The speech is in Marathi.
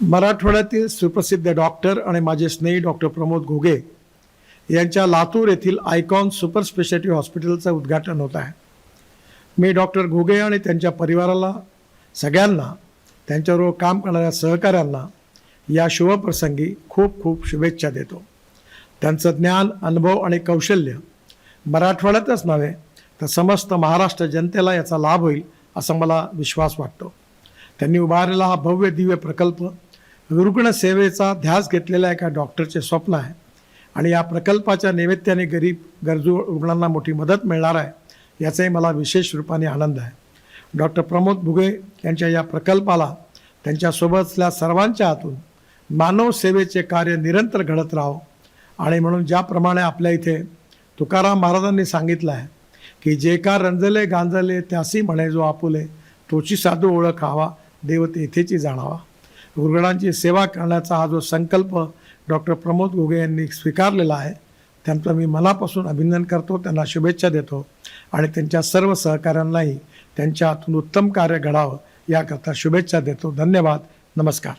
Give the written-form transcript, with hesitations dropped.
मराठवाड्यातील सुप्रसिद्ध डॉक्टर आणि माझे स्नेही डॉक्टर प्रमोद घुगे यांच्या लातूर येथील आयकॉन सुपर स्पेशालिटी हॉस्पिटलचं उद्घाटन होत आहे. मी डॉक्टर घुगे आणि त्यांच्या परिवाराला सगळ्यांना, त्यांच्याबरोबर काम करणाऱ्या सहकाऱ्यांना या शुभप्रसंगी खूप खूप शुभेच्छा देतो. त्यांचं ज्ञान, अनुभव आणि कौशल्य मराठवाड्यातच नव्हे तर समस्त महाराष्ट्र जनतेला याचा लाभ होईल असं मला विश्वास वाटतो. त्यांनी उभारलेला हा भव्य दिव्य प्रकल्प रुग्णसेवेचा ध्यास घेतलेल्या एका डॉक्टरचे स्वप्न आहे आणि या प्रकल्पाच्या निमित्ताने गरीब गरजू रुग्णांना मोठी मदत मिळणार आहे याचाही मला विशेष रूपाने आनंद आहे. डॉक्टर प्रमोद घुगे यांच्या या प्रकल्पाला त्यांच्यासोबतल्या सर्वांच्या हातून मानव सेवेचे कार्य निरंतर घडत राहो आणि म्हणून ज्याप्रमाणे आपल्या इथे तुकाराम महाराजांनी सांगितलं आहे की जे का रंजले गांजले त्यासी म्हणे जो आपुले, तोची साधू ओळख हवा देव तेथेची जाणावा. रुग्णांची सेवा करण्याचा हा जो संकल्प डॉक्टर प्रमोद घुगे यांनी स्वीकारलेला आहे त्यांचं मी मनापासून अभिनंदन करतो, त्यांना शुभेच्छा देतो आणि त्यांच्या सर्व सहकाऱ्यांनाही त्यांच्या हातून उत्तम कार्य घडावं याकरता शुभेच्छा देतो. धन्यवाद. नमस्कार.